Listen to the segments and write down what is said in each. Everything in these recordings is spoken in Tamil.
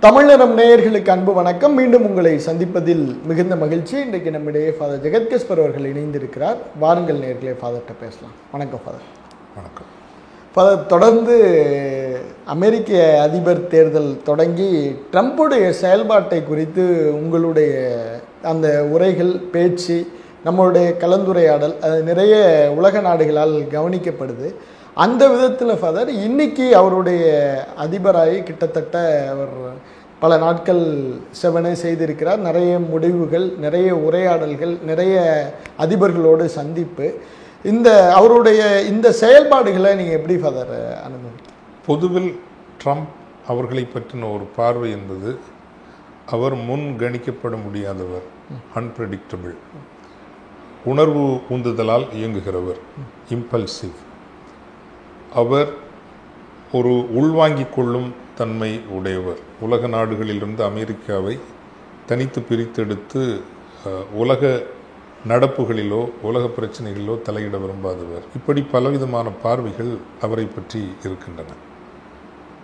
தமிழ்நரம் நேயர்களுக்கு அன்பு வணக்கம். மீண்டும் உங்களை சந்திப்பதில் மிகுந்த மகிழ்ச்சி. இன்றைக்கு நம்மிடையே ஃபாதர் ஜெகத்கேஸ்வர் அவர்கள் இணைந்திருக்கிறார். வாருங்கள் நேயர்களே, ஃபாதர்கிட்ட பேசலாம். வணக்கம் ஃபாதர். வணக்கம் ஃபாதர். தொடர்ந்து அமெரிக்க அதிபர் தேர்தல் தொடங்கி ட்ரம்புடைய செயல்பாட்டை குறித்து உங்களுடைய அந்த உரைகள், பேச்சு, நம்மளுடைய கலந்துரையாடல் அது நிறைய உலக நாடுகளால் கவனிக்கப்படுது. அந்த விதத்தில் ஃபாதர், இன்னைக்கு அவருடைய அதிபராகி கிட்டத்தட்ட அவர் பல நாட்கள் செவனே செய்திருக்கிறார். நிறைய முடிவுகள், நிறைய உரையாடல்கள், நிறைய அதிபர்களோடு சந்திப்பு. இந்த அவருடைய இந்த செயல்பாடுகளை நீங்கள் எப்படி ஃபாதர் அனுபவிக்கிறீங்க? பொதுவில் ட்ரம்ப் அவர்களை பற்றின ஒரு பார்வை என்பது, அவர் முன் கணிக்கப்பட முடியாதவர், அன்பிரடிக்டபிள், உணர்வு உந்துதலால் இயங்குகிறவர், இம்பல்சிவ். அவர் ஒரு உள்வாங்கிக் கொள்ளும் தன்மை உடையவர். உலக நாடுகளிலிருந்து அமெரிக்காவை தனித்து பிரித்தெடுத்து உலக நடப்புகளிலோ உலக பிரச்சனைகளிலோ தலையிட விரும்பாதவர். இப்படி பலவிதமான பார்வைகள் அவரை பற்றி இருக்கின்றன.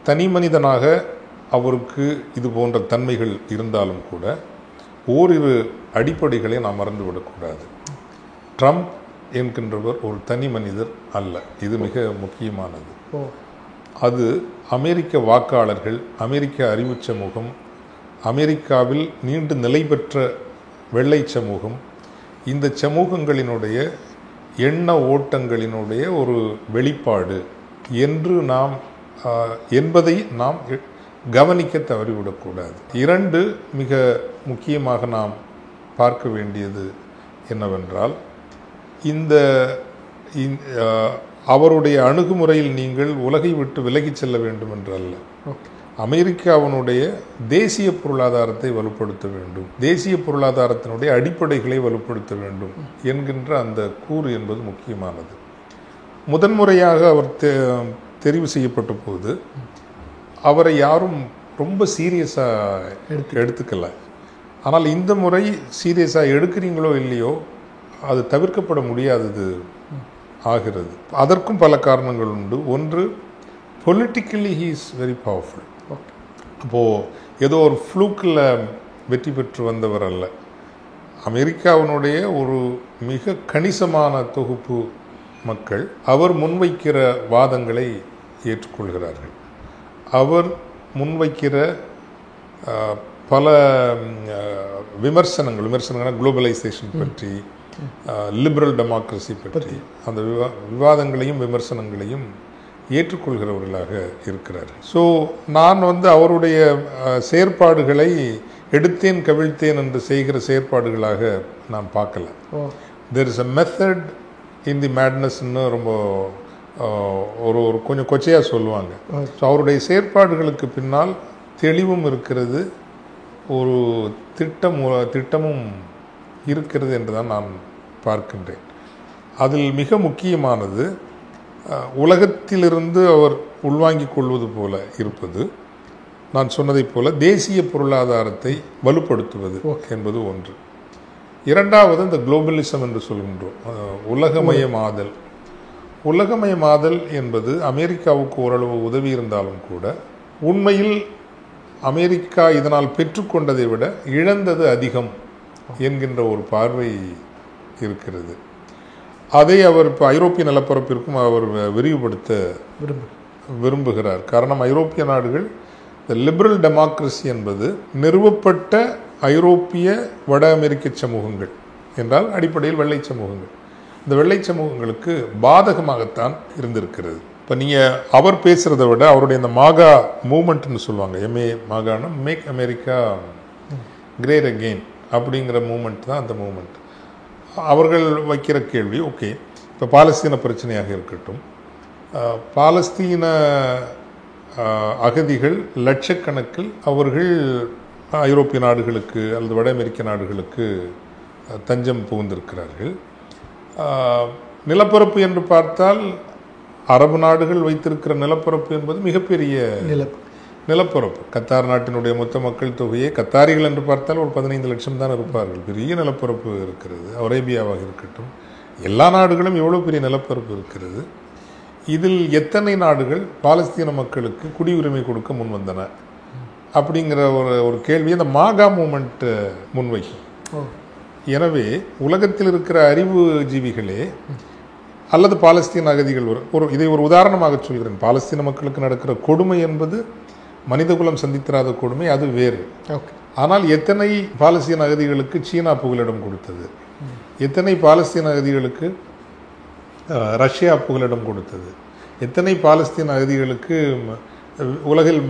தனி மனிதனாக அவருக்கு இது போன்ற தன்மைகள் இருந்தாலும் கூட ஓரிரு அடிப்படைகளை நாம் மறந்துவிடக்கூடாது. ட்ரம்ப் என்கின்றவர் ஒரு தனி மனிதர் அல்ல. இது மிக முக்கியமானது. அது அமெரிக்க வாக்காளர்கள், அமெரிக்க அறிவு சமூகம், அமெரிக்காவில் நீண்டு நிலை பெற்ற வெள்ளை சமூகம், இந்த சமூகங்களினுடைய எண்ண ஓட்டங்களினுடைய ஒரு வெளிப்பாடு என்று என்பதை நாம் கவனிக்க தவறிவிடக்கூடாது. இரண்டு மிக முக்கியமாக நாம் பார்க்க வேண்டியது என்னவென்றால், அவருடைய அணுகுமுறையில் நீங்கள் உலகை விட்டு விலகிச் செல்ல வேண்டும் என்றல்ல. அமெரிக்காவினுடைய தேசிய பொருளாதாரத்தை வலுப்படுத்த வேண்டும், தேசிய பொருளாதாரத்தினுடைய அடிப்படைகளை வலுப்படுத்த வேண்டும் என்கின்ற அந்த கூறு என்பது முக்கியமானது. முதன்முறையாக அவர் தெரிவு செய்யப்பட்ட போது அவரை யாரும் ரொம்ப சீரியஸாக எடுத்துக்கல. ஆனால் இந்த முறை சீரியஸாக எடுக்கிறீங்களோ இல்லையோ, அது தவிர்க்கப்பட முடியாதது ஆகிறது. அதற்கும் பல காரணங்கள் உண்டு. ஒன்று, politically he is very powerful. அப்போது ஏதோ ஒரு ஃப்ளூக்கில் வெற்றி பெற்று வந்தவர் அல்ல. அமெரிக்காவினுடைய ஒரு மிக கணிசமான தொகுப்பு மக்கள் அவர் முன்வைக்கிற வாதங்களை ஏற்றுக்கொள்கிறார்கள். அவர் முன்வைக்கிற பல விமர்சனங்கள் குளோபலைசேஷன் பற்றி, லிபரல் டெமோக்ரஸி பற்றி, அந்த விவாதங்களையும் விமர்சனங்களையும் ஏற்றுக்கொள்கிறவர்களாக இருக்கிறார்கள். ஸோ நான் அவருடைய செயற்பாடுகளை எடுத்தேன் கவிழ்த்தேன் என்று செய்கிற செயற்பாடுகளாக நான் பார்க்கல. தேர் இஸ் அ மெத்தட் இன் தி மேட்னஸ்ன்னு ரொம்ப ஒரு கொஞ்சம் கொச்சையாக சொல்லுவாங்க. ஸோ அவருடைய செயற்பாடுகளுக்கு பின்னால் தெளிவும் இருக்கிறது, ஒரு திட்டமும் இருக்கிறது என்றுதான் நான் பார்க்கின்றேன். அதில் மிக முக்கியமானது, உலகத்திலிருந்து அவர் உள்வாங்கிக் கொள்வது போல இருப்பது, நான் சொன்னதை போல தேசிய பொருளாதாரத்தை வலுப்படுத்துவது என்பது ஒன்று. இரண்டாவது, இந்த குளோபலிசம் என்று சொல்கின்றோம், உலகமயமாதல். உலகமயமாதல் என்பது அமெரிக்காவுக்கு ஓரளவு உதவி இருந்தாலும் கூட, உண்மையில் அமெரிக்கா இதனால் பெற்றுக்கொண்டதை விட இழந்தது அதிகம் என்கின்ற ஒரு பார்வை இருக்கிறது. அதை அவர் இப்போ ஐரோப்பிய நிலப்பரப்பிற்கும் அவர் விரிவுபடுத்த விரும்புகிறார். காரணம், ஐரோப்பிய நாடுகள் இந்த லிபரல் டெமோக்ரஸி என்பது நிறுவப்பட்ட ஐரோப்பிய வட அமெரிக்க சமூகங்கள் என்றால் அடிப்படையில் வெள்ளை சமூகங்கள். இந்த வெள்ளை சமூகங்களுக்கு பாதகமாகத்தான் இருந்திருக்கிறது. இப்போ நீங்கள் அவர் பேசுகிறத விட அவருடைய இந்த மாகா மூமெண்ட்னு சொல்லுவாங்க, மாகானா மேக் அமெரிக்கா கிரேட் அகெயின் அப்படிங்கிற மூமெண்ட் தான் அந்த மூமெண்ட். அவர்கள் வைக்கிற கேள்வி, ஓகே, இப்போ பாலஸ்தீன பிரச்சனையாக இருக்கட்டும், பாலஸ்தீன அகதிகள் லட்சக்கணக்கில் அவர்கள் ஐரோப்பிய நாடுகளுக்கு அல்லது வட அமெரிக்க நாடுகளுக்கு தஞ்சம் புகுந்திருக்கிறார்கள். நிலப்பரப்பு என்று பார்த்தால் அரபு நாடுகள் வைத்திருக்கிற நிலப்பரப்பு என்பது மிகப்பெரிய நிலப்பரப்பு. கத்தார் நாட்டினுடைய மொத்த மக்கள் தொகையை கத்தாரிகள் என்று பார்த்தால் ஒரு 15 லட்சம் தான் இருப்பார்கள். பெரிய நிலப்பரப்பு இருக்கிறது. அரேபியாவாக இருக்கட்டும், எல்லா நாடுகளும் எவ்வளோ பெரிய நிலப்பரப்பு இருக்கிறது. இதில் எத்தனை நாடுகள் பாலஸ்தீன மக்களுக்கு குடியுரிமை கொடுக்க முன்வந்தன? அப்படிங்கிற ஒரு கேள்வியை இந்த மாகா மூமெண்ட் முன்வைக்கும். எனவே உலகத்தில் இருக்கிற அறிவு ஜீவிகளே அல்லது பாலஸ்தீன அகதிகள் இதை ஒரு உதாரணமாக சொல்கிறேன். பாலஸ்தீன மக்களுக்கு நடக்கிற கொடுமை என்பது மனிதகுலம் சந்தித்திராத கொடுமை, அது வேறு. ஆனால் எத்தனை பாலஸ்தீன அகதிகளுக்கு சீனா புகலிடம் கொடுத்தது, எத்தனை பாலஸ்தீன அகதிகளுக்கு ரஷ்யா புகலிடம் கொடுத்தது, எத்தனை பாலஸ்தீன அகதிகளுக்கு உலகில்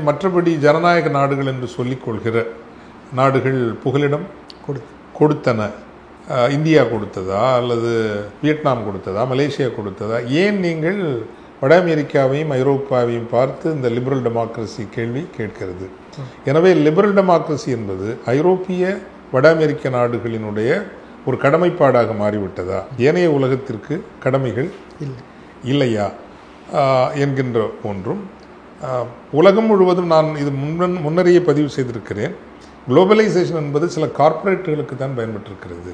மற்றபடி ஜனநாயக நாடுகள் என்று சொல்லிக் கொள்கிற நாடுகள் புகலிடம் கொடுத்தன. இந்தியா கொடுத்ததா, அல்லது வியட்நாம் கொடுத்ததா, மலேசியா கொடுத்ததா? ஏன் நீங்கள் வட அமெரிக்காவையும் ஐரோப்பாவையும் பார்த்து இந்த லிபரல் டெமோக்ரஸி கேள்வி கேட்கிறது? எனவே லிபரல் டெமோக்ரஸி என்பது ஐரோப்பிய வட அமெரிக்க நாடுகளினுடைய ஒரு கடமைப்பாடாக மாறிவிட்டதா? ஏனைய உலகத்திற்கு கடமைகள் இல்லையா என்கின்ற ஒன்றும், உலகம் முழுவதும் நான் இது முன்னரையே பதிவு செய்திருக்கிறேன். குளோபலைசேஷன் என்பது சில கார்ப்பரேட்டுகளுக்கு தான் பயன்பட்டிருக்கிறது.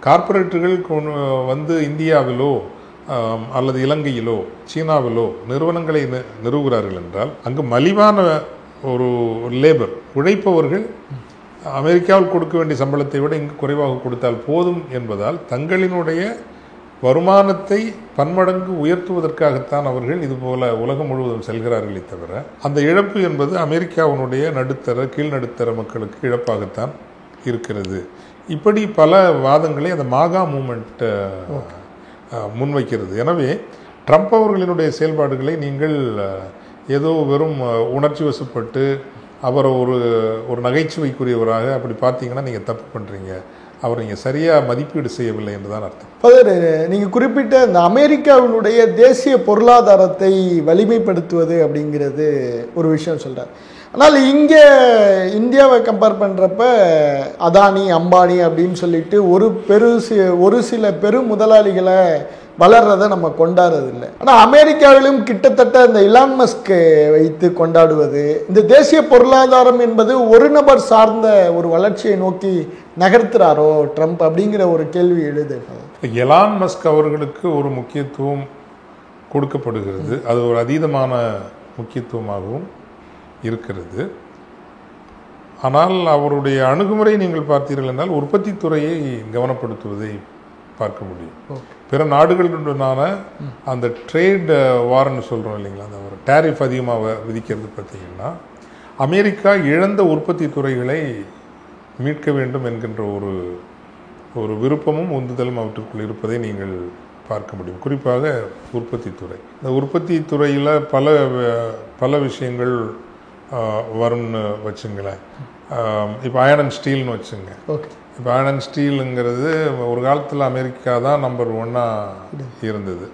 கார்ப்பரேட்டுகள் வந்து இந்தியாவிலோ அல்லது இலங்கையிலோ சீனாவிலோ நிறுவனங்களை நிறுவுகிறார்கள் என்றால் அங்கு மலிவான ஒரு லேபர் உழைப்பவர்கள் அமெரிக்காவில் கொடுக்க வேண்டிய சம்பளத்தை விட இங்கு குறைவாக கொடுத்தால் போதும் என்பதால் தங்களினுடைய வருமானத்தை பன்மடங்கு உயர்த்துவதற்காகத்தான் அவர்கள் இதுபோல உலகம் முழுவதும் செல்கிறார்களே தவிர அந்த இழப்பு என்பது அமெரிக்காவினுடைய நடுத்தர கீழ்நடுத்தர மக்களுக்கு இழப்பாகத்தான் இருக்கிறது. இப்படி பல வாதங்களை அந்த மாகா மூமெண்ட் முன்வைக்கிறது. எனவே ட்ரம்ப் அவர்களினுடைய செயல்பாடுகளை நீங்கள் ஏதோ வெறும் உணர்ச்சி வசப்பட்டு அவரை ஒரு நகைச்சுவைக்குரியவராக அப்படி பார்த்தீங்கன்னா நீங்கள் தப்பு பண்ணுறீங்க. அவர் நீங்கள் சரியாக மதிப்பீடு செய்யவில்லை என்றுதான் அர்த்தம். ஃபாதர், நீங்கள் குறிப்பிட்ட இந்த அமெரிக்காவினுடைய தேசிய பொருளாதாரத்தை வலிமைப்படுத்துவது அப்படிங்கிறது ஒரு விஷயம் சொல்கிறார். ஆனால் இங்கே இந்தியாவை கம்பேர் பண்ணுறப்ப அதானி அம்பானி அப்படின்னு சொல்லிட்டு ஒரு சில பெரு முதலாளிகளை வளர்றதை நம்ம கொண்டாடுறதில்லை. ஆனால் அமெரிக்காவிலும் கிட்டத்தட்ட இந்த இலான் மஸ்கை வைத்து கொண்டாடுவது, இந்த தேசிய பொருளாதாரம் என்பது ஒரு நபர் சார்ந்த ஒரு வளர்ச்சியை நோக்கி நகர்த்துறாரோ ட்ரம்ப் அப்படிங்கிற ஒரு கேள்வி எழுது. எலான் மஸ்க் அவர்களுக்கு ஒரு முக்கியத்துவம் கொடுக்கப்படுகிறது, அது ஒரு அதீதமான முக்கியத்துவமாகவும் இருக்கிறது. ஆனால் அவருடைய அணுகுமுறை நீங்கள் பார்த்தீர்கள் என்றால் உற்பத்தி துறையை கவனப்படுத்துவதை பார்க்க முடியும். பிற நாடுகளுடனான அந்த ட்ரேட் வார்ன்னு சொல்கிறோம் இல்லைங்களா, அந்த ஒரு டேரிஃப் அதிகமாக விதிக்கிறது பார்த்தீங்கன்னா அமெரிக்கா இழந்த உற்பத்தி துறைகளை மீட்க வேண்டும் என்கின்ற ஒரு விருப்பமும் உந்துதலும் அவற்றுக்குள் இருப்பதை நீங்கள் பார்க்க முடியும். குறிப்பாக உற்பத்தி துறை, இந்த உற்பத்தி துறையில் பல விஷயங்கள் வரும்னு வச்சுங்களேன். இப்போ அயர்ன் அண்ட் ஸ்டீல்னு வச்சுங்க. இப்போ அயர்ன் அண்ட் ஸ்டீலுங்கிறது ஒரு காலத்தில் அமெரிக்கா தான் நம்பர் 1 இருந்தது.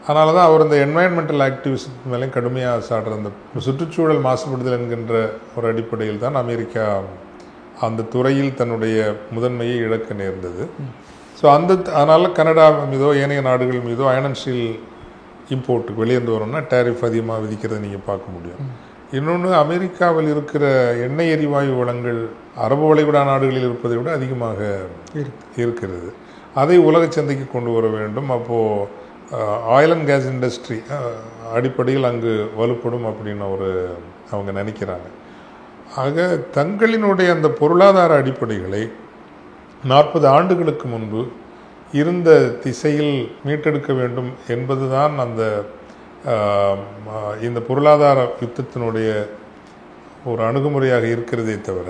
அதனால தான் அவர் இந்த என்வாயன்மெண்டல் ஆக்டிவிஸ்ட் மேலேயும் கடுமையாக சாடுற அந்த சுற்றுச்சூழல் மாசுபடுதல் என்கின்ற ஒரு அடிப்படையில் தான் அமெரிக்கா அந்த துறையில் தன்னுடைய முதன்மையை இழக்க நேர்ந்தது. ஸோ அதனால் கனடா மீதோ ஏனைய நாடுகள் மீதோ அயர்ன் அண்ட் ஸ்டீல் இம்போர்ட்டுக்கு வெளியேந்து வரணும்னா டேரிஃப் அதிகமாக விதிக்கிறத நீங்கள் பார்க்க முடியும். இன்னொன்று, அமெரிக்காவில் இருக்கிற எண்ணெய் எரிவாயு வளங்கள் அரபு வளைகுடா நாடுகளில் இருப்பதை விட அதிகமாக இருக்கிறது. அதை உலக சந்தைக்கு கொண்டு வர வேண்டும். அப்போது ஆயில் அண்ட் கேஸ் இண்டஸ்ட்ரி அடிப்படையில் அங்கு வலுப்படும் அப்படின்னு அவங்க நினைக்கிறாங்க. ஆக தங்களினுடைய அந்த பொருளாதார அடிப்படைகளை 40 ஆண்டுகளுக்கு முன்பு இருந்த திசையில் மீட்டெடுக்க வேண்டும் என்பதுதான் இந்த பொருளாதார யுத்தத்தினுடைய ஒரு அணுகுமுறையாக இருக்கிறதே தவிர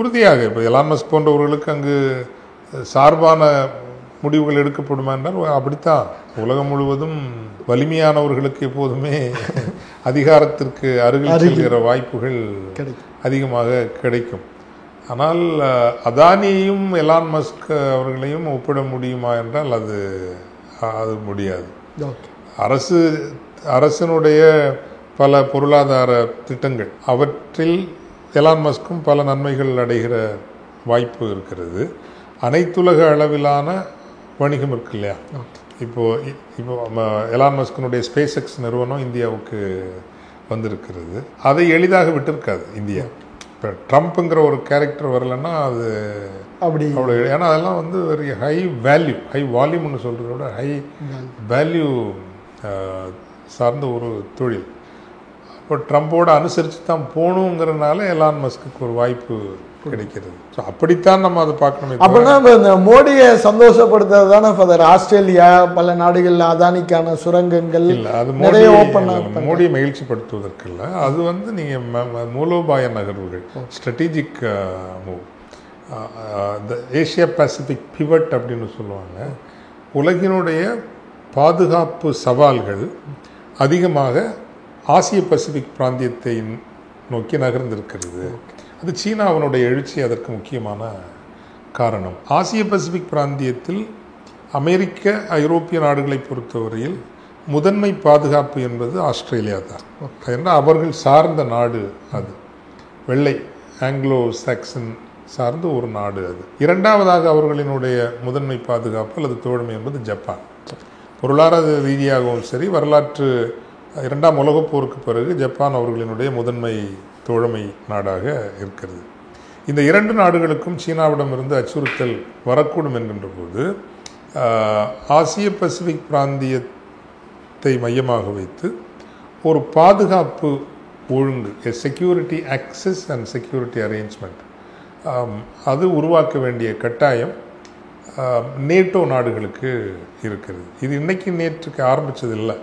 உறுதியாக இப்போ எலான் மஸ்க் போன்றவர்களுக்கு அங்கு சார்பான முடிவுகள் எடுக்கப்படுமா என்றால் அப்படித்தான். உலகம் முழுவதும் வலிமையானவர்களுக்கு எப்போதுமே அதிகாரத்திற்கு அருகில் செல்கிற வாய்ப்புகள் அதிகமாக கிடைக்கும். ஆனால் அதானியையும் எலான் மஸ்க் அவர்களையும் ஒப்பிட முடியுமா என்றால் அது முடியாது. அரசனுடைய பல பொருளாதார திட்டங்கள் அவற்றில் எலான் மஸ்கும் பல நன்மைகள் அடைகிற வாய்ப்பு இருக்கிறது. அனைத்துலக அளவிலான வணிகம் இருக்கு இல்லையா. இப்போ எலான் மஸ்கினுடைய ஸ்பேஸ் எக்ஸ் நிறுவனம் இந்தியாவுக்கு வந்திருக்கிறது. அதை எளிதாக விட்டிருக்காது இந்தியா. இப்போ ட்ரம்ப்புங்கிற ஒரு கேரக்டர் வரலன்னா அது அவ்வளோ, ஏன்னா அதெல்லாம் வந்து வெரி ஹை வேல்யூ, ஹை வால்யூம்னு சொல்கிறத விட ஹை வேல்யூ சார்ந்த ஒரு தொழில். இப்போ ட்ரம்போடு அனுசரித்து தான் போகணுங்கிறதுனால எலான் மஸ்க்கு ஒரு வாய்ப்பு கிடைக்கிறது. ஸோ அப்படித்தான் நம்ம அதை பார்க்கணுமே. அப்படின்னா இப்போ இந்த மோடியை சந்தோஷப்படுத்துறது தானே ஃபாதர் ஆஸ்திரேலியா பல நாடுகளில் அதானிக்கான சுரங்கங்கள் இல்லை, அது நிறைய ஓப்பன் மோடியை மகிழ்ச்சிப்படுத்துவதற்கு இல்லை. அது வந்து நீங்கள் மூலோபாய நகர்வுகள், ஸ்ட்ராட்டஜிக் மூவ், இந்த ஏஷியா பசிபிக் பிவட் அப்படின்னு சொல்லுவாங்க. உலகினுடைய பாதுகாப்பு சவால்கள் அதிகமாக ஆசிய பசிபிக் பிராந்தியத்தை நோக்கி நகர்ந்திருக்கிறது. அது சீனாவினுடைய எழுச்சி அதற்கு முக்கியமான காரணம். ஆசிய பசிபிக் பிராந்தியத்தில் அமெரிக்க ஐரோப்பிய நாடுகளை பொறுத்தவரையில் முதன்மை பாதுகாப்பு என்பது ஆஸ்திரேலியா தான். ஏன்னா அவர்கள் சார்ந்த நாடு அது, வெள்ளை ஆங்கிலோ சாக்சன் சார்ந்த ஒரு நாடு அது. இரண்டாவதாக அவர்களினுடைய முதன்மை பாதுகாப்பு அல்லது தோழமை என்பது ஜப்பான். பொருளாதார ரீதியாகவும் சரி, வரலாற்று இரண்டாம் உலகப் போருக்கு பிறகு ஜப்பான் அவர்களினுடைய முதன்மை தோழமை நாடாக இருக்கிறது. இந்த இரண்டு நாடுகளுக்கும் சீனாவிடமிருந்து அச்சுறுத்தல் வரக்கூடும் என்கின்ற போது ஆசிய பசிபிக் பிராந்தியத்தை மையமாக வைத்து ஒரு பாதுகாப்பு ஒழுங்கு, security access and security arrangement, அது உருவாக்க வேண்டிய கட்டாயம் நேட்டோ நாடுகளுக்கு இருக்கிறது. இது இன்னைக்கு நேற்றுக்கு ஆரம்பித்தது இல்லை.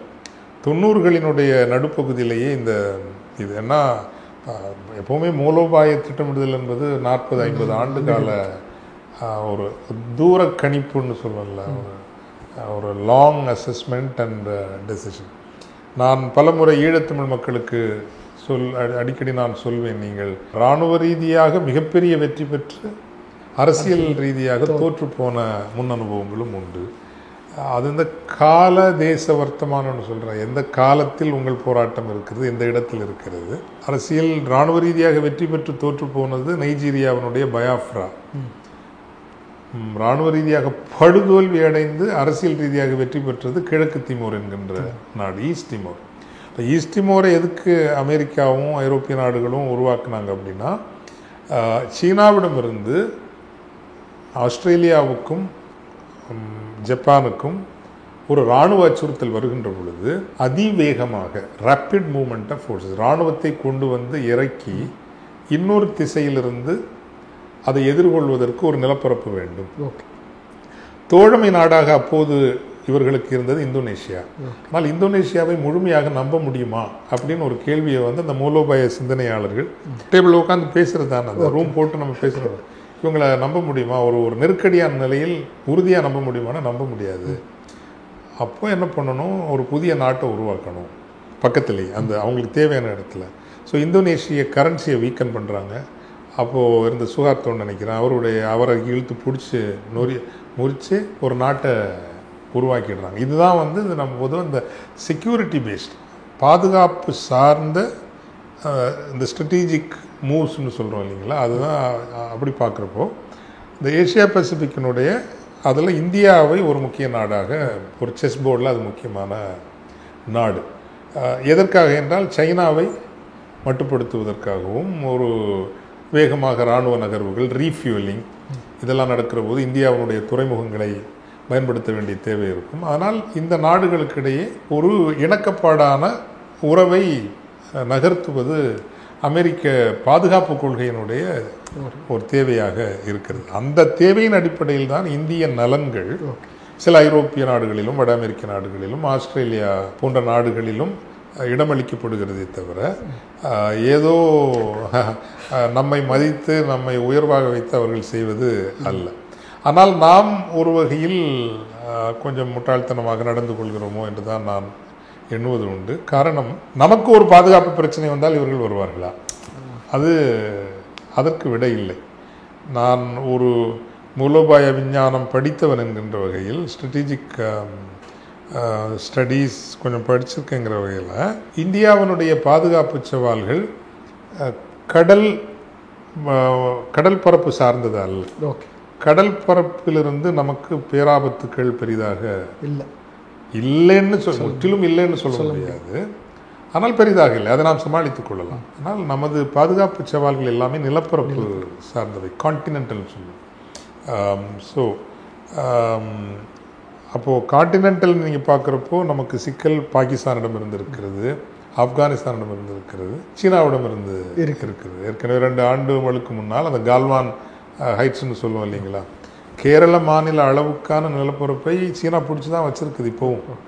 90களினுடைய நடுப்பகுதியிலேயே இது என்ன, எப்போவுமே மூலோபாய திட்டமிடுதல் என்பது 40-50 ஆண்டு கால ஒரு தூர கணிப்புன்னு சொல்லல, ஒரு லாங் அசஸ்மெண்ட் அண்ட் டெசிஷன். நான் பலமுறை ஈழத்தமிழ் மக்களுக்கு அடிக்கடி நான் சொல்வேன், நீங்கள் இராணுவ ரீதியாக மிகப்பெரிய வெற்றி பெற்று அரசியல் ரீதியாக தோற்று போன முன் அனுபவங்களும் உண்டு. அது இந்த கால தேச வர்த்தமானம்னு சொல்கிறேன். எந்த காலத்தில் உங்கள் போராட்டம் இருக்கிறது, எந்த இடத்தில் இருக்கிறது. அரசியல் இராணுவ ரீதியாக வெற்றி பெற்று தோற்று போனது நைஜீரியாவினுடைய பயாஃப்ரா. இராணுவ ரீதியாக படுதோல்வி அடைந்து அரசியல் ரீதியாக வெற்றி பெற்றது கிழக்கு திமோர் என்கின்ற நாடு, ஈஸ்ட் திமோர். இப்போ ஈஸ்ட் திமோரை எதுக்கு அமெரிக்காவும் ஐரோப்பிய நாடுகளும் உருவாக்குனாங்க அப்படின்னா, சீனாவிடமிருந்து ஆஸ்திரேலியாவுக்கும் ஜப்பானுக்கும் ஒரு இராணுவ அச்சுறுத்தல் வருகின்ற பொழுது அதிவேகமாக ரேப்பிட் மூவ்மெண்ட் ஆஃப் ஃபோர்ஸஸ், இராணுவத்தை கொண்டு வந்து இறக்கி இன்னொரு திசையிலிருந்து அதை எதிர்கொள்வதற்கு ஒரு நிலப்பரப்பு வேண்டும். தோழமை நாடாக அப்போது இவர்களுக்கு இருந்தது இந்தோனேஷியா. ஆனால் இந்தோனேஷியாவை முழுமையாக நம்ப முடியுமா அப்படின்னு ஒரு கேள்வியை வந்து அந்த மூலோபாய சிந்தனையாளர்கள் டேபிள் உட்காந்து பேசுறது தானே, அந்த ரூம் போட்டு நம்ம பேசுறது, இவங்களை நம்ப முடியுமா, ஒரு நெருக்கடியான நிலையில் உறுதியாக நம்ப முடியுமானா நம்ப முடியாது. அப்போ என்ன பண்ணணும், ஒரு புதிய நாட்டை உருவாக்கணும் பக்கத்துலேயே, அந்த அவங்களுக்கு தேவையான இடத்துல. ஸோ இந்தோனேஷிய கரன்சியை வீக்கன் பண்ணுறாங்க. அப்போது இருந்த சுகார்த்தோன்னு நினைக்கிறேன், அவரை இழுத்து பிடிச்சி முறித்து ஒரு நாட்டை உருவாக்கிடுறாங்க. இதுதான் வந்து நம்ம பொதுவாக இந்த செக்யூரிட்டி பேஸ்ட் பாதுகாப்பு சார்ந்த இந்த ஸ்ட்ராட்டஜிக் மூவ்ஸ்ன்னு சொல்கிறோம் இல்லைங்களா, அதுதான். அப்படி பார்க்குறப்போ இந்த ஏஷியா பசிபிக்கினுடைய அதில் இந்தியாவை ஒரு முக்கிய நாடாக, ஒரு செஸ் போர்டில் அது முக்கியமான நாடு. எதற்காக என்றால் சைனாவை மட்டுப்படுத்துவதற்காகவும், ஒரு வேகமாக இராணுவ நகர்வுகள், ரீஃபியூலிங் இதெல்லாம் நடக்கிற போது இந்தியாவினுடைய துறைமுகங்களை பயன்படுத்த வேண்டிய தேவை இருக்கும். ஆனால் இந்த நாடுகளுக்கிடையே ஒரு இணக்கப்பாடான உறவை நகர்த்துவது அமெரிக்க பாதுகாப்பு கொள்கையினுடைய ஒரு தேவையாக இருக்கிறது. அந்த தேவையின் அடிப்படையில் தான் இந்திய நலன்கள் சில ஐரோப்பிய நாடுகளிலும் வட அமெரிக்க நாடுகளிலும் ஆஸ்திரேலியா போன்ற நாடுகளிலும் இடமளிக்கப்படுகிறதே தவிர ஏதோ நம்மை மதித்து நம்மை உயர்வாக வைத்து அவர்கள் செய்வது அல்ல. ஆனால் நாம் ஒரு வகையில் கொஞ்சம் முட்டாள்தனமாக நடந்து கொள்கிறோமோ என்று தான் நான் எண்ணுவது உண்டு. காரணம், நமக்கு ஒரு பாதுகாப்பு பிரச்சனை வந்தால் இவர்கள் வருவார்களா, அதற்கு விடை இல்லை. நான் ஒரு மூலோபாய விஞ்ஞானம் படித்தவன் என்கின்ற வகையில், ஸ்ட்ராட்டஜிக் ஸ்டடீஸ் கொஞ்சம் படிச்சிருக்கேங்கிற வகையில், இந்தியாவினுடைய பாதுகாப்பு சவால்கள் கடல் பரப்பு சார்ந்தது அல்ல. கடல் பரப்பிலிருந்து நமக்கு பேராபத்துக்கள் பெரிதாக இல்லைன்னு முற்றிலும் இல்லைன்னு சொல்ல முடியாது, ஆனால் பெரிதாக இல்லை, அதை நாம் சமாளித்துக் கொள்ளலாம். ஆனால் நமது பாதுகாப்பு சவால்கள் எல்லாமே நிலப்பரப்பு சார்ந்தவை, கான்டினென்டல் சொல்லுவோம். ஸோ அப்போது கான்டினென்டல் நீங்கள் பார்க்குறப்போ நமக்கு சிக்கல் பாகிஸ்தானிடம் இருந்து இருக்கிறது, ஆப்கானிஸ்தானிடமிருந்து இருக்கிறது, சீனாவிடமிருந்து இருக்கிறது. ஏற்கனவே 2 ஆண்டுகளுக்கு முன்னால் அந்த கால்வான் ஹைட்ஸ்ன்னு சொல்லுவோம் இல்லைங்களா, கேரள மாநில அளவுக்கான நிலப்பரப்பை சீனா பிடிச்சி தான் வச்சுருக்குது இப்போவும்.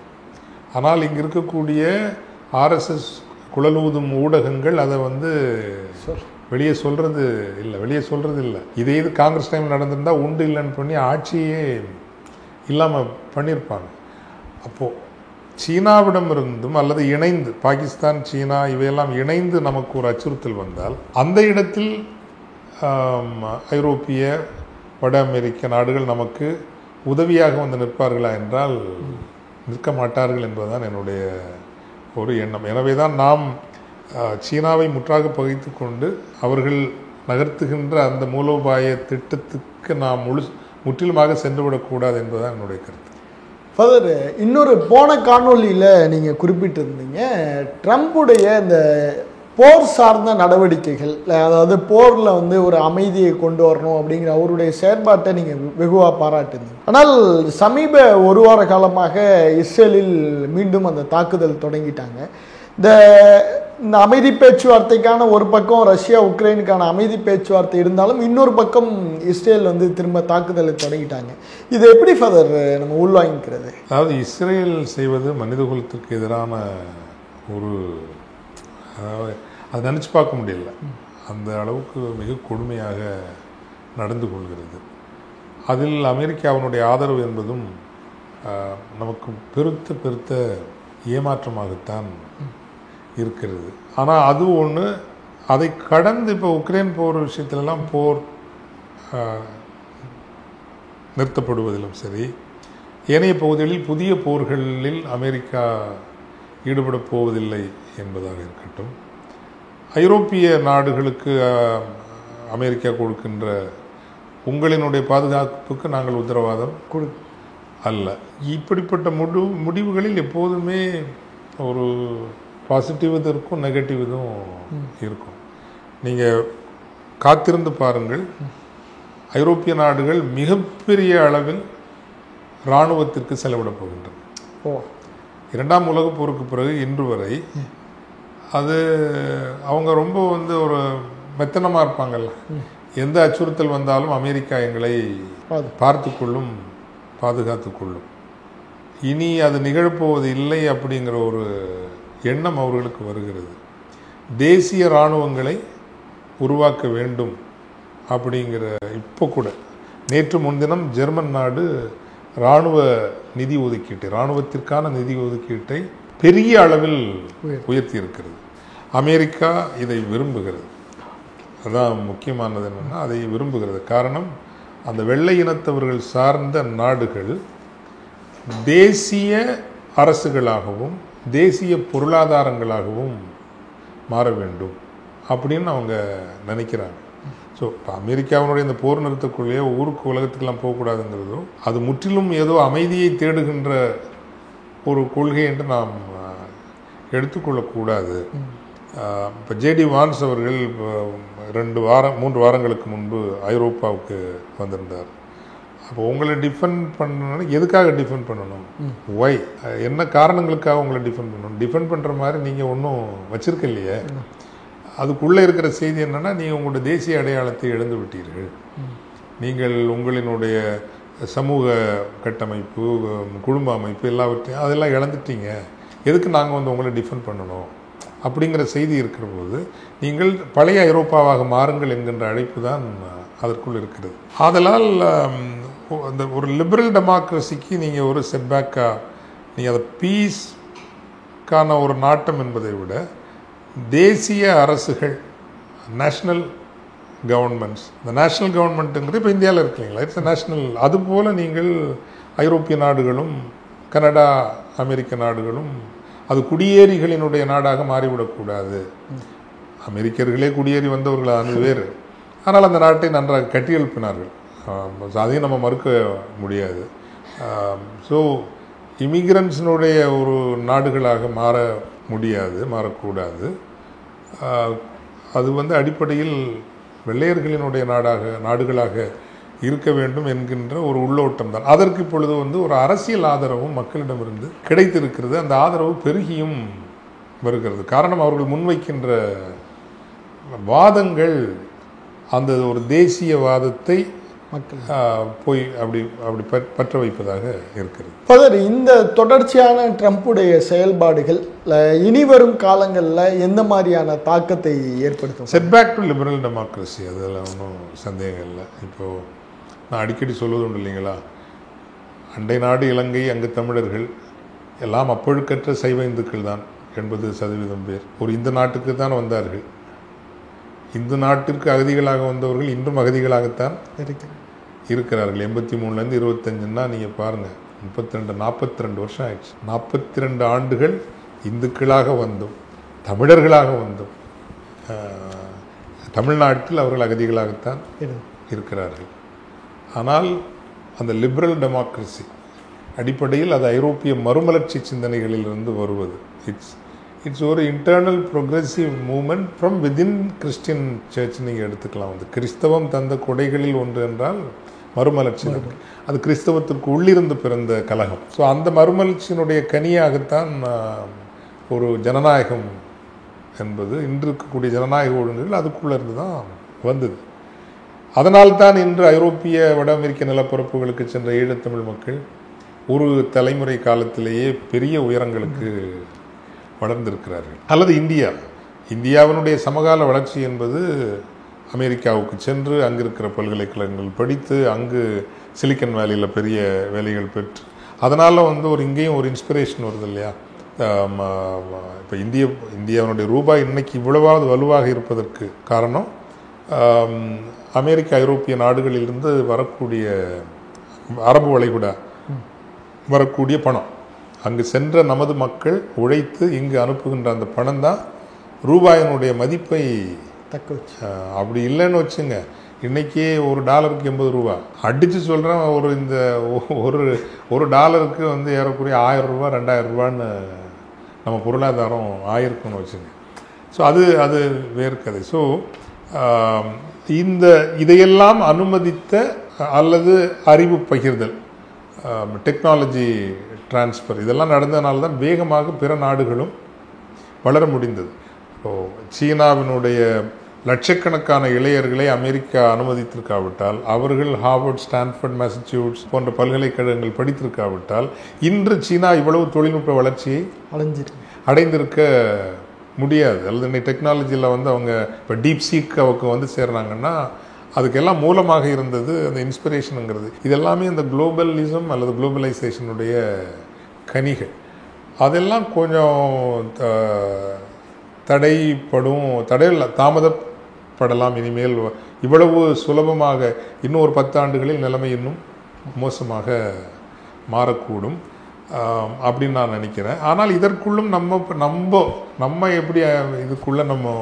ஆனால் இங்கே இருக்கக்கூடிய ஆர்எஸ்எஸ் குழலூதும் ஊடகங்கள் அதை வெளியே சொல்கிறது இல்லை. இதே இது காங்கிரஸ் டைம் நடந்திருந்தால் உண்டு இல்லைன்னு பண்ணி ஆட்சியே இல்லாமல் பண்ணியிருப்பாங்க. அப்போது சீனாவிடம் இருந்தும் அல்லது இணைந்து பாகிஸ்தான், சீனா இவையெல்லாம் இணைந்து நமக்கு ஒரு அச்சுறுத்தல் வந்தால் அந்த இடத்தில் ஐரோப்பிய, வட அமெரிக்க நாடுகள் நமக்கு உதவியாக வந்து நிற்பார்களா என்றால் நிற்க மாட்டார்கள் என்பதுதான் என்னுடைய ஒரு எண்ணம். எனவே தான் நாம் சீனாவை முற்றாக பகைத்து கொண்டு அவர்கள் நகர்த்துகின்ற அந்த மூலோபாய திட்டத்துக்கு நாம் முற்றிலுமாக சென்றுவிடக்கூடாது என்பதுதான் என்னுடைய கருத்து. ஃபாதர், இன்னொரு போன காணொலியில் நீங்கள் குறிப்பிட்டிருந்தீங்க, ட்ரம்புடைய இந்த போர் சார்ந்த நடவடிக்கைகள், அதாவது போரில் ஒரு அமைதியை கொண்டு வரணும் அப்படிங்கிற அவருடைய செயற்பாட்டை நீங்கள் வெகுவாக பாராட்டுனீங்க. ஆனால் சமீப 1 வார காலமாக இஸ்ரேலில் மீண்டும் அந்த தாக்குதல் தொடங்கிட்டாங்க. இந்த அமைதி பேச்சுவார்த்தைக்கான ஒரு பக்கம் ரஷ்யா உக்ரைனுக்கான அமைதி பேச்சுவார்த்தை இருந்தாலும் இன்னொரு பக்கம் இஸ்ரேல் திரும்ப தாக்குதலை தொடங்கிட்டாங்க. இது எப்படி ஃபாதர் நம்ம உள்வாங்கிக்கிறது? அதாவது இஸ்ரேல் செய்வது மனிதகுலத்திற்கு எதிரான ஒரு, அதை நினச்சி பார்க்க முடியல, அந்த அளவுக்கு மிக கொடுமையாக நடந்து கொள்கிறது. அதில் அமெரிக்காவினுடைய ஆதரவு என்பதும் நமக்கு பெருத்த ஏமாற்றமாகத்தான் இருக்கிறது. ஆனால் அது ஒன்று, அதை கடந்து இப்போ உக்ரைன் போர் விஷயத்திலெல்லாம் போர் நிறுத்தப்படுவதிலும் சரி, ஏனைய பகுதிகளில் புதிய போர்களில் அமெரிக்கா ஈடுபட போவதில்லை என்பதாக இருக்கட்டும், ஐரோப்பிய நாடுகளுக்கு அமெரிக்கா கொடுக்கின்ற உங்களினுடைய பாதுகாப்புக்கு நாங்கள் உத்தரவாதம் அல்ல, இப்படிப்பட்ட முடிவுகளில் எப்போதுமே ஒரு பாசிட்டிவ் இது இருக்கும், நெகட்டிவ் இதுவும் இருக்கும். நீங்கள் காத்திருந்து பாருங்கள், ஐரோப்பிய நாடுகள் மிகப்பெரிய அளவில் இராணுவத்திற்கு செலவிடப் போகின்றன. 2ஆம் உலகப் போருக்கு பிறகு இன்று வரை அது அவங்க ரொம்ப ஒரு மெத்தனமாக இருப்பாங்கல்ல, எந்த அச்சுறுத்தல் வந்தாலும் அமெரிக்கா எங்களை பார்த்து கொள்ளும், பாதுகாத்து கொள்ளும், இனி அது நிகழப்போவது இல்லை அப்படிங்கிற ஒரு எண்ணம் அவர்களுக்கு வருகிறது. தேசிய இராணுவங்களை உருவாக்க வேண்டும் அப்படிங்கிற, இப்போ கூட நேற்று முன்தினம் ஜெர்மன் நாடு இராணுவ நிதி ஒதுக்கீட்டை, இராணுவத்திற்கான நிதி ஒதுக்கீட்டை பெரிய அளவில் உயர்த்தி இருக்கிறது. அமெரிக்கா இதை விரும்புகிறது. அதான் முக்கியமானது என்னென்னா, அதை விரும்புகிறது. காரணம், அந்த வெள்ளை இனத்தவர்கள் சார்ந்த நாடுகள் தேசிய அரசுகளாகவும் தேசிய பொருளாதாரங்களாகவும் மாற வேண்டும் அப்படின்னு அவங்க நினைக்கிறாங்க. ஸோ இப்போ அமெரிக்காவினுடைய இந்த போர் நிறுத்தக்குள்ளேயே ஊருக்கு உலகத்துக்கெல்லாம் போகக்கூடாதுங்கிறதோ, அது முற்றிலும் ஏதோ அமைதியை தேடுகின்ற ஒரு கொள்கை என்று நாம் எடுத்துக்கொள்ளக்கூடாது. இப்போ ஜேடி வான்ஸ் அவர்கள் 3 வாரங்களுக்கு முன்பு ஐரோப்பாவுக்கு வந்திருந்தார். அப்போ உங்களை டிஃபெண்ட் பண்ணணும்னா எதுக்காக டிஃபெண்ட் பண்ணணும், ஒய், என்ன காரணங்களுக்காக உங்களை டிஃபெண்ட் பண்ணணும்? டிஃபெண்ட் பண்ணுற மாதிரி நீங்கள் ஒன்றும் வச்சுருக்க இல்லையே. அதுக்குள்ளே இருக்கிற செய்தி என்னென்னா, நீங்கள் உங்களுடைய தேசிய அடையாளத்தை இழந்து விட்டீர்கள். நீங்கள் உங்களினுடைய சமூக கட்டமைப்பு, குடும்ப அமைப்பு எல்லாவற்றையும் அதெல்லாம் இழந்துட்டீங்க. எதுக்கு நாங்கள் உங்களை டிஃபெண்ட் பண்ணணும் அப்படிங்கிற செய்தி இருக்கிற போது, நீங்கள் பழைய ஐரோப்பாவாக மாறுங்கள் என்கின்ற அழைப்பு தான் அதற்குள் இருக்கிறது. ஆதலால் அந்த ஒரு லிபரல் டெமோக்ரஸிக்கு நீங்கள் ஒரு செட்பேக்காக, நீங்கள் அதை பீஸ்க்கான ஒரு நாட்டம் என்பதை விட தேசிய அரசுகள், நேஷ்னல் கவர்மெண்ட்ஸ், இந்த நேஷ்னல் கவர்மெண்ட்டுங்கிறது இப்போ இந்தியாவில் இருக்கீங்களா, இட்ஸ் நேஷ்னல். அதுபோல் நீங்கள் ஐரோப்பிய நாடுகளும் கனடா, அமெரிக்க நாடுகளும் அது குடியேறிகளினுடைய நாடாக மாறிவிடக்கூடாது. அமெரிக்கர்களே குடியேறி வந்தவர்கள் அது வேறு, ஆனால் அந்த நாட்டை நன்றாக கட்டியெழுப்பினார்கள், அதையும் நம்ம மறுக்க முடியாது. ஸோ இமிகிரன்ஸினுடைய ஒரு நாடுகளாக மாற முடியாது, மாறக்கூடாது. அது அடிப்படையில் வெள்ளையர்களினுடைய நாடுகளாக இருக்க வேண்டும் என்கின்ற ஒரு உள்ளோட்டம் தான். அதற்கு இப்பொழுது ஒரு அரசியல் ஆதரவும் மக்களிடமிருந்து கிடைத்திருக்கிறது. அந்த ஆதரவு பெருகியும் வருகிறது. காரணம், அவர்கள் முன்வைக்கின்ற வாதங்கள் அந்த ஒரு தேசியவாதத்தை மக்கள் போய் அப்படி அப்படி பற்ற வைப்பதாக இருக்கிறது. பதர், இந்த தொடர்ச்சியான ட்ரம்ப்புடைய செயல்பாடுகள் இனி வரும் காலங்களில் எந்த மாதிரியான தாக்கத்தை ஏற்படுத்தும்? செட்பேக் டு லிபரல் டெமோக்ரஸி, அதில் ஒன்றும் சந்தேகம் இல்லை. இப்போது நான் அடிக்கடி சொல்வது உண்டு இல்லைங்களா, அண்டை நாடு இலங்கை, அங்கு தமிழர்கள் எல்லாம் அப்பொழுக்கற்ற சைவ இந்துக்கள் தான். 80% பேர் ஒரு இந்த நாட்டுக்கு தான் வந்தார்கள். இந்த நாட்டிற்கு அகதிகளாக வந்தவர்கள் இன்றும் அகதிகளாகத்தான் இருக்கிறார்கள். 83லேருந்து 25ன்னா நீங்கள் பாருங்கள், 42 வருஷம் ஆயிடுச்சு. 42 ஆண்டுகள் இந்துக்களாக வந்தோம், தமிழர்களாக வந்தோம். தமிழ்நாட்டில் அவர்கள் அகதிகளாகத்தான் இருக்கிறார்கள். ஆனால் அந்த லிபரல் டெமோக்ரஸி அடிப்படையில் அது ஐரோப்பிய மறுமலர்ச்சி சிந்தனைகளிலிருந்து வருவது. இட்ஸ் ஒரு internal progressive movement from within Christian church. நீங்கள் எடுத்துக்கலாம், வந்து கிறிஸ்தவம் தந்த கொடைகளில் ஒன்று என்றால் மறுமலர்ச்சி. அது கிறிஸ்தவத்திற்கு உள்ளிருந்து பிறந்த கலகம். ஸோ அந்த மறுமலர்ச்சியினுடைய கனியாகத்தான் ஒரு ஜனநாயகம் என்பது, இன்று இருக்கக்கூடிய ஜனநாயக ஒழுங்குகள் அதுக்குள்ளே இருந்து தான் வந்தது. அதனால்தான் இன்று ஐரோப்பிய வட அமெரிக்க நிலப்பரப்புகளுக்கு சென்ற ஈழத்தமிழ் மக்கள் ஒரு தலைமுறை காலத்திலேயே பெரிய உயரங்களுக்கு வளர்ந்திருக்கிறார்கள். அல்லது இந்தியாவினுடைய சமகால வளர்ச்சி என்பது அமெரிக்காவுக்கு சென்று அங்கு இருக்கிற பல்கலைக்கழகங்கள் படித்து, அங்கு சிலிக்கன் வேலியில் பெரிய வேலைகள் பெற்று, அதனால் வந்து இங்கேயும் ஒரு இன்ஸ்பிரேஷன் வருது இல்லையா. இப்போ இந்தியாவினுடைய ரூபாய் இன்னைக்கு இவ்வளவாவது வலுவாக இருப்பதற்கு காரணம் அமெரிக்க ஐரோப்பிய நாடுகளிலிருந்து வரக்கூடிய அரபு வளைகுடா வரக்கூடிய பணம், அங்கு சென்ற நமது மக்கள் உழைத்து இங்கு அனுப்புகின்ற அந்த பணம் தான் ரூபாயினுடைய மதிப்பை தக்க வச்சு. அப்படி இல்லைன்னு வச்சுங்க, இன்றைக்கே ஒரு டாலருக்கு 80 ரூபா அடித்து சொல்கிறேன். ஒரு டாலருக்கு வந்து ஏறக்குறைய 1000 ரூபா 2000 ரூபான்னு நம்ம பொருளாதாரம் ஆயிருக்குன்னு வச்சுங்க. ஸோ அது வேறு கதை. ஸோ இதையெல்லாம் அனுமதித்த அல்லது அறிவு பகிர்தல், டெக்னாலஜி டிரான்ஸ்ஃபர், இதெல்லாம் நடந்ததுனால தான் வேகமாக பிற நாடுகளும் வளர முடிந்தது. சீனாவினுடைய லட்சக்கணக்கான இளையர்களை அமெரிக்கா அனுமதித்திருக்காவிட்டால், அவர்கள் ஹார்வர்ட், ஸ்டான்ஃபோர்ட், மாசச்சூட்ஸ் போன்ற பல்கலைக்கழகங்கள் படித்திருக்காவிட்டால் இன்று சீனா இவ்வளவு தொழில்நுட்ப வளர்ச்சியை அடைந்திருக்க முடியாது. அல்லது இன்னைக்கு டெக்னாலஜியில் வந்து அவங்க இப்போ டீப் சீக்காவுக்கு வந்து சேர்றாங்கன்னா அதுக்கெல்லாம் மூலமாக இருந்தது அந்த இன்ஸ்பிரேஷனுங்கிறது. இதெல்லாமே இந்த குளோபலிசம் அல்லது குளோபலைசேஷனுடைய கனிகள். அதெல்லாம் கொஞ்சம் தாமதப்படலாம். இனிமேல் இவ்வளவு சுலபமாக இன்னும் ஒரு 10 ஆண்டுகளில் நிலைமை இன்னும் மோசமாக மாறக்கூடும் அப்படின்னு நான் நினைக்கிறேன். ஆனால் இதற்குள்ளும் நம்ம எப்படி இதுக்குள்ளே நம்ம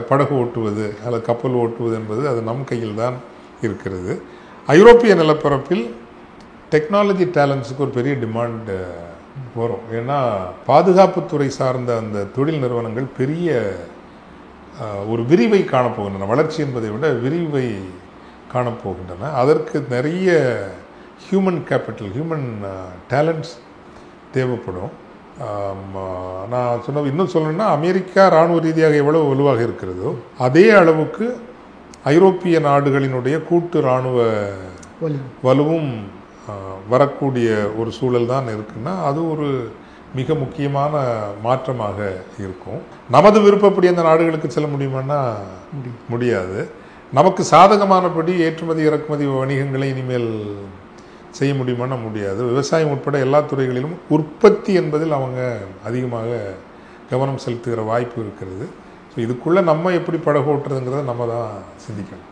படகு ஓட்டுவது அல்லது கப்பல் ஓட்டுவது என்பது அது நம் கையில் தான் இருக்கிறது. ஐரோப்பிய நிலப்பரப்பில் டெக்னாலஜி டேலண்ட்ஸுக்கு ஒரு பெரிய டிமாண்ட் வரும். ஏன்னா பாதுகாப்புத்துறை சார்ந்த அந்த தொழில் நிறுவனங்கள் பெரிய ஒரு விரிவை காணப்போகின்றன. வளர்ச்சி என்பதை விட விரிவை காணப்போகின்றன. அதற்கு நிறைய ஹியூமன் கேபிட்டல், ஹியூமன் டேலண்ட்ஸ் தேவைப்படும். நான் இன்னும் சொல்லணும்னா, அமெரிக்கா இராணுவ ரீதியாக எவ்வளவு வலுவாக இருக்கிறதோ அதே அளவுக்கு ஐரோப்பிய நாடுகளினுடைய கூட்டு இராணுவ வலுவும் வரக்கூடிய ஒரு சூழல் தான் இருக்குன்னா அது ஒரு மிக முக்கியமான மாற்றமாக இருக்கும். நமது விருப்பப்படி அந்த நாடுகளுக்கு செல்ல முடியுமான்னா முடியாது. நமக்கு சாதகமானபடி ஏற்றுமதி இறக்குமதி வணிகங்களை இனிமேல் செய்ய முடியுமானா முடியாது. விவசாயம் உட்பட எல்லா துறைகளிலும் உற்பத்தி என்பதில் அவங்க அதிகமாக கவனம் செலுத்துகிற வாய்ப்பு இருக்கிறது. ஸோ இதுக்குள்ளே நம்ம எப்படி படகு ஓட்டுறதுங்கிறத நம்ம தான் சிந்திக்கணும்.